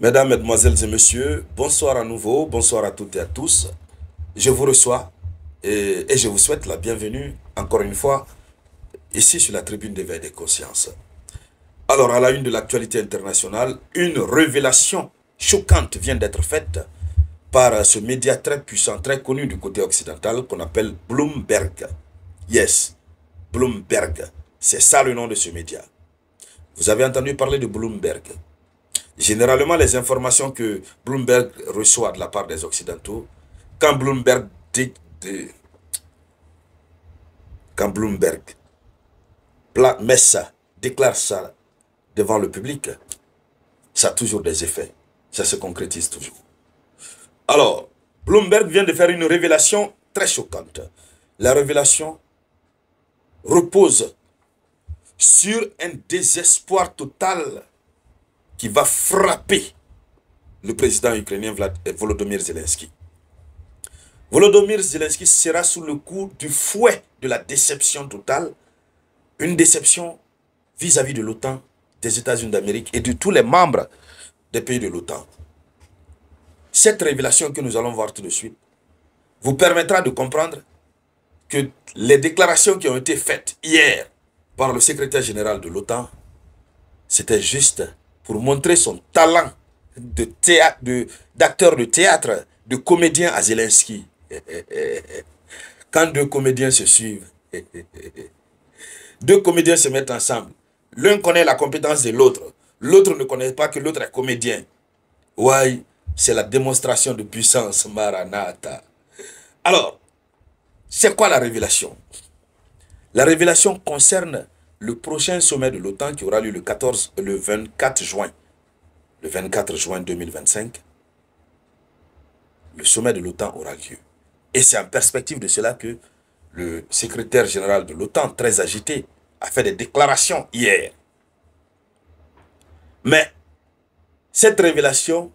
Mesdames, Mesdemoiselles et Messieurs, bonsoir à nouveau, bonsoir à toutes et à tous. Je vous reçois et je vous souhaite la bienvenue encore une fois ici sur la tribune d'éveil des consciences. Alors, à la une de l'actualité internationale, une révélation choquante vient d'être faite par ce média très puissant, très connu du côté occidental qu'on appelle Bloomberg. Yes, Bloomberg. C'est ça le nom de ce média. Vous avez entendu parler de Bloomberg. Généralement, les informations que Bloomberg reçoit de la part des Occidentaux, quand Bloomberg, quand Bloomberg met ça, déclare ça devant le public, ça a toujours des effets. Ça se concrétise toujours. Alors, Bloomberg vient de faire une révélation très choquante. La révélation repose sur un désespoir total qui va frapper le président ukrainien Volodymyr Zelensky. Volodymyr Zelensky sera sous le coup du fouet de la déception totale, une déception vis-à-vis de l'OTAN, des États-Unis d'Amérique et de tous les membres des pays de l'OTAN. Cette révélation que nous allons voir tout de suite vous permettra de comprendre que les déclarations qui ont été faites hier par le secrétaire général de l'OTAN, c'était juste pour montrer son talent d'acteur de théâtre, de comédien à Zelensky. Quand deux comédiens se suivent, deux comédiens se mettent ensemble, l'un connaît la compétence de l'autre, l'autre ne connaît pas que l'autre est comédien. Ouais, c'est la démonstration de puissance, Maranatha. Alors, c'est quoi la révélation? La révélation concerne le prochain sommet de l'OTAN qui aura lieu le 24 juin. Le 24 juin 2025, le sommet de l'OTAN aura lieu. Et c'est en perspective de cela que le secrétaire général de l'OTAN, très agité, a fait des déclarations hier. Mais cette révélation,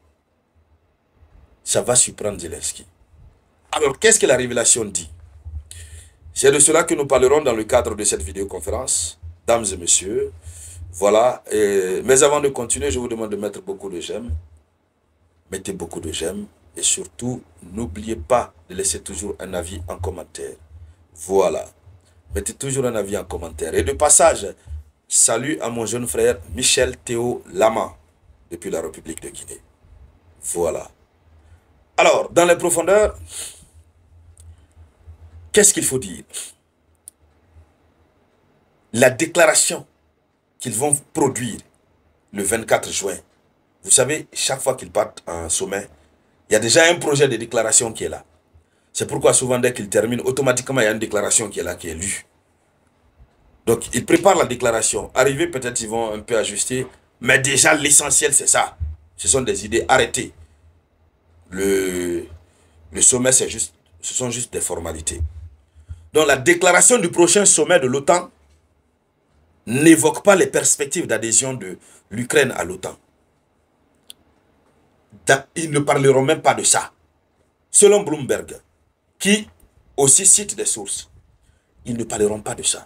ça va surprendre Zelensky. Alors, qu'est-ce que la révélation dit? C'est de cela que nous parlerons dans le cadre de cette vidéoconférence. Dames et messieurs, voilà. Mais avant de continuer, je vous demande de mettre beaucoup de j'aime. Mettez beaucoup de j'aime. Et surtout, n'oubliez pas de laisser toujours un avis en commentaire. Voilà. Mettez toujours un avis en commentaire. Et de passage, salut à mon jeune frère Michel Théo Lama, depuis la République de Guinée. Voilà. Alors, dans les profondeurs, qu'est-ce qu'il faut dire? La déclaration qu'ils vont produire le 24 juin. Vous savez, chaque fois qu'ils partent en sommet, il y a déjà un projet de déclaration qui est là. C'est pourquoi souvent, dès qu'ils terminent, automatiquement, il y a une déclaration qui est là, qui est lue. Donc, ils préparent la déclaration. Arrivé, peut-être ils vont un peu ajuster. Mais déjà, l'essentiel, c'est ça. Ce sont des idées arrêtées. Le sommet, ce sont juste des formalités. Donc, la déclaration du prochain sommet de l'OTAN n'évoque pas les perspectives d'adhésion de l'Ukraine à l'OTAN. Ils ne parleront même pas de ça. Selon Bloomberg, qui aussi cite des sources, ils ne parleront pas de ça.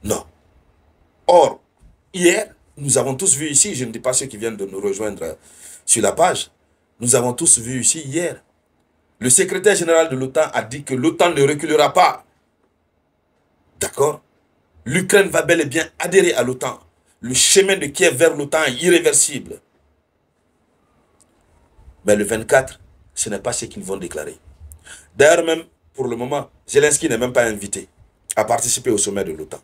Non. Or, hier, nous avons tous vu ici, je ne dis pas ceux qui viennent de nous rejoindre sur la page, nous avons tous vu ici hier, le secrétaire général de l'OTAN a dit que l'OTAN ne reculera pas. D'accord? L'Ukraine va bel et bien adhérer à l'OTAN. Le chemin de Kiev vers l'OTAN est irréversible. Mais le 24, ce n'est pas ce qu'ils vont déclarer. D'ailleurs, même pour le moment, Zelensky n'est même pas invité à participer au sommet de l'OTAN.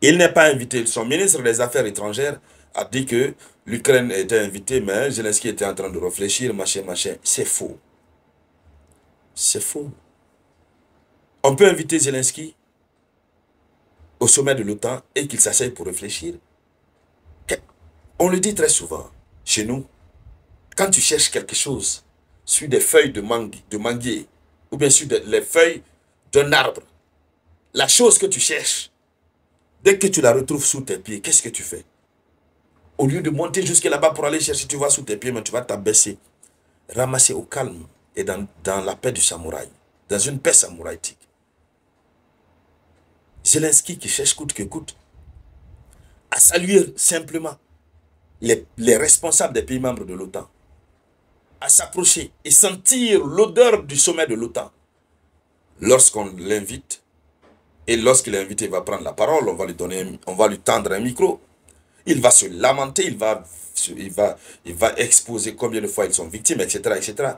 Il n'est pas invité. Son ministre des Affaires étrangères a dit que l'Ukraine était invitée, mais Zelensky était en train de réfléchir, machin, machin. C'est faux. C'est faux. On peut inviter Zelensky au sommet de l'OTAN et qu'il s'asseye pour réfléchir. On le dit très souvent chez nous. Quand tu cherches quelque chose sur des feuilles de manguier ou bien sur les feuilles d'un arbre, la chose que tu cherches, dès que tu la retrouves sous tes pieds, qu'est-ce que tu fais? Au lieu de monter jusque là-bas pour aller chercher, tu vas sous tes pieds, mais tu vas t'abaisser. Ramasser au calme et dans la paix du samouraï, dans une paix samouraïtique. Zelensky qui cherche coûte que coûte à saluer simplement les responsables des pays membres de l'OTAN à s'approcher et sentir l'odeur du sommet de l'OTAN. Lorsqu'on l'invite, et lorsqu'il est invité, il va prendre la parole, on va lui tendre un micro. Il va se lamenter, il va exposer combien de fois ils sont victimes, etc., etc.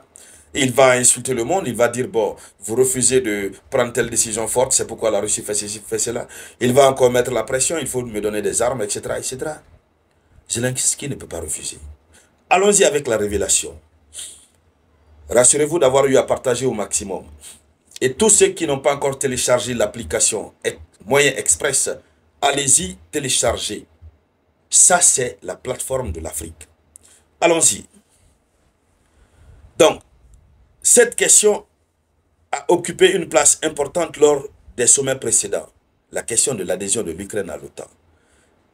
Il va insulter le monde, il va dire, bon, vous refusez de prendre telle décision forte, c'est pourquoi la Russie fait ceci, fait cela. Il va encore mettre la pression, il faut me donner des armes, etc., etc. Zelensky ne peut pas refuser. Allons-y avec la révélation. Rassurez-vous d'avoir eu à partager au maximum. Et tous ceux qui n'ont pas encore téléchargé l'application Moyen Express, allez-y, téléchargez. Ça, c'est la plateforme de l'Afrique. Allons-y. Donc, cette question a occupé une place importante lors des sommets précédents. La question de l'adhésion de l'Ukraine à l'OTAN.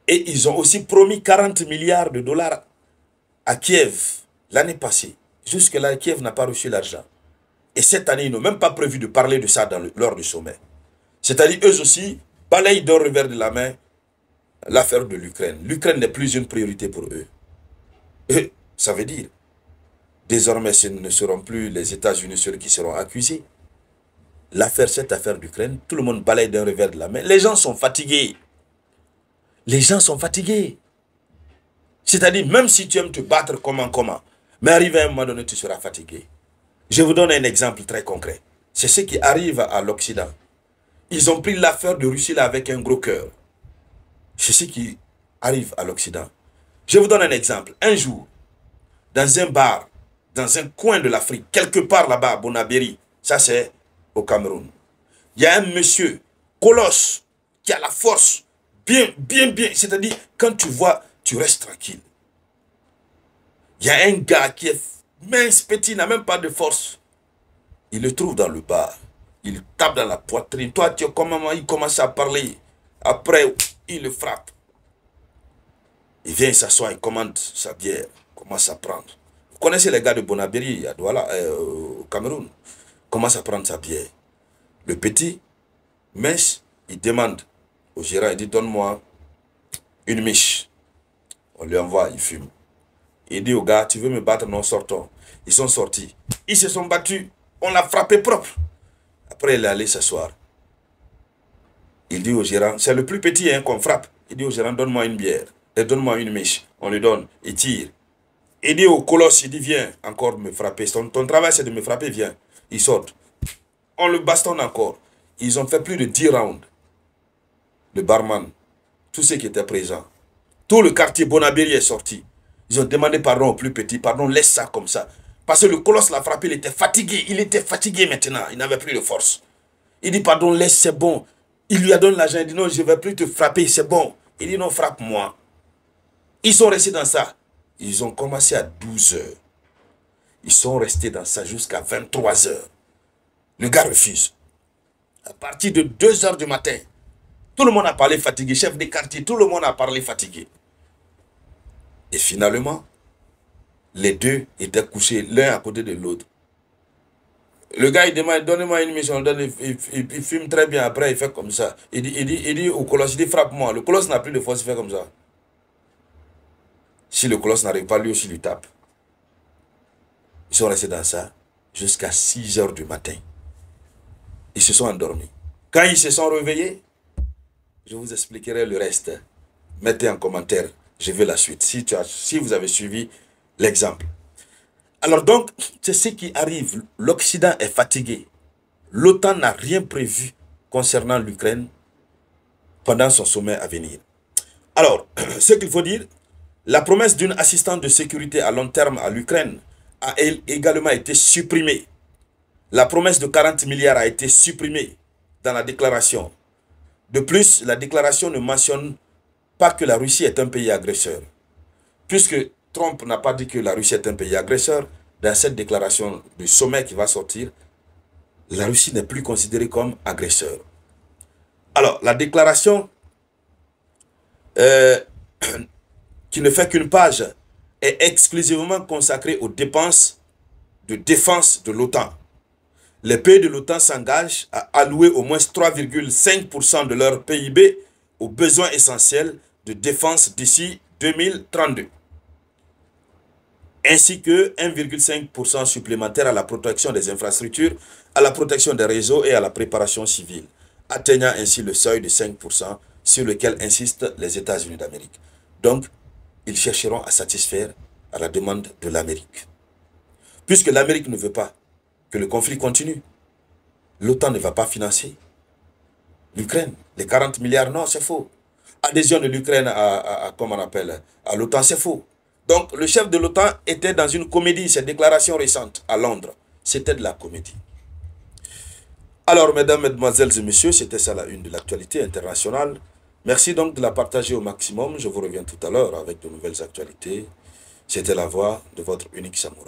Et ils ont aussi promis 40 milliards de dollars à Kiev l'année passée. Jusque-là, Kiev n'a pas reçu l'argent. Et cette année, ils n'ont même pas prévu de parler de ça lors du sommet. C'est-à-dire, eux aussi, balayent d'un revers de la main l'affaire de l'Ukraine. L'Ukraine n'est plus une priorité pour eux. Et ça veut dire, désormais, ce ne seront plus les États-Unis ceux qui seront accusés. Cette affaire d'Ukraine, tout le monde balaye d'un revers de la main. Les gens sont fatigués. Les gens sont fatigués. C'est-à-dire, même si tu aimes te battre comment, mais arrivé à un moment donné, tu seras fatigué. Je vous donne un exemple très concret. C'est ce qui arrive à l'Occident. Ils ont pris l'affaire de Russie là avec un gros cœur. C'est ce qui arrive à l'Occident. Je vous donne un exemple. Un jour, dans un bar, dans un coin de l'Afrique, quelque part là-bas, à Bonabéry, ça c'est au Cameroun, il y a un monsieur, colosse, qui a la force, bien, c'est-à-dire, quand tu vois, tu restes tranquille. Il y a un gars qui est mince, petit, n'a même pas de force. Il le trouve dans le bar. Il tape dans la poitrine. Toi, tu es comment? Il commence à parler. Après, il le frappe. Il vient s'asseoir, il commande sa bière. Commence à prendre. Vous connaissez les gars de Bonabéry, à Douala, au Cameroun. Commence à prendre sa bière. Le petit, mince, il demande au gérant, il dit, donne-moi une miche. On lui envoie, il fume. Il dit au gars, tu veux me battre? Non, sortons. Ils sont sortis. Ils se sont battus. On l'a frappé propre. Après, il est allé s'asseoir. Il dit au gérant, c'est le plus petit hein, qu'on frappe. Il dit au gérant, donne-moi une bière. Et donne-moi une miche. On lui donne. Il tire. Il dit au colosse, il dit, viens encore me frapper. Ton travail, c'est de me frapper, viens. Il sort. On le bastonne encore. Ils ont fait plus de 10 rounds. Le barman, tous ceux qui étaient présents. Tout le quartier Bonabéry est sorti. Ils ont demandé pardon au plus petit. Pardon, laisse ça comme ça. Parce que le colosse l'a frappé, il était fatigué. Il était fatigué maintenant. Il n'avait plus de force. Il dit pardon, laisse, c'est bon. Il lui a donné l'argent. Il dit non, je ne vais plus te frapper, c'est bon. Il dit non, frappe-moi. Ils sont restés dans ça. Ils ont commencé à 12 heures. Ils sont restés dans ça jusqu'à 23 heures. Le gars refuse. À partir de 2 heures du matin, tout le monde a parlé fatigué. Chef des quartiers, tout le monde a parlé fatigué. Et finalement, les deux étaient couchés l'un à côté de l'autre. Le gars, il demande, donnez-moi une mission. Il fume très bien. Après, il fait comme ça. Il dit au colosse, il dit, frappe-moi. Le colosse n'a plus de force, il fait comme ça. Si le colosse n'arrive pas, lui aussi, il lui tape. Ils sont restés dans ça jusqu'à 6 heures du matin. Ils se sont endormis. Quand ils se sont réveillés, je vous expliquerai le reste. Mettez en commentaire, je veux la suite. Si vous avez suivi l'exemple. Alors donc, c'est ce qui arrive. L'Occident est fatigué. L'OTAN n'a rien prévu concernant l'Ukraine pendant son sommet à venir. Alors, ce qu'il faut dire, la promesse d'une assistance de sécurité à long terme à l'Ukraine a également été supprimée. La promesse de 40 milliards a été supprimée dans la déclaration. De plus, la déclaration ne mentionne pas que la Russie est un pays agresseur. Puisque Trump n'a pas dit que la Russie est un pays agresseur, dans cette déclaration du sommet qui va sortir, la Russie n'est plus considérée comme agresseur. Alors, la déclaration qui ne fait qu'une page est exclusivement consacrée aux dépenses de défense de l'OTAN. Les pays de l'OTAN s'engagent à allouer au moins 3,5% de leur PIB aux besoins essentiels de défense d'ici 2032. ainsi que 1,5% supplémentaire à la protection des infrastructures, à la protection des réseaux et à la préparation civile, atteignant ainsi le seuil de 5% sur lequel insistent les États-Unis d'Amérique. Donc, ils chercheront à satisfaire à la demande de l'Amérique. Puisque l'Amérique ne veut pas que le conflit continue, l'OTAN ne va pas financer l'Ukraine. Les 40 milliards, non, c'est faux. Adhésion de l'Ukraine comment on appelle, à l'OTAN, c'est faux. Donc, le chef de l'OTAN était dans une comédie, cette déclaration récente à Londres. C'était de la comédie. Alors, mesdames, mesdemoiselles et messieurs, c'était ça la une de l'actualité internationale. Merci donc de la partager au maximum. Je vous reviens tout à l'heure avec de nouvelles actualités. C'était la voix de votre unique samouraï.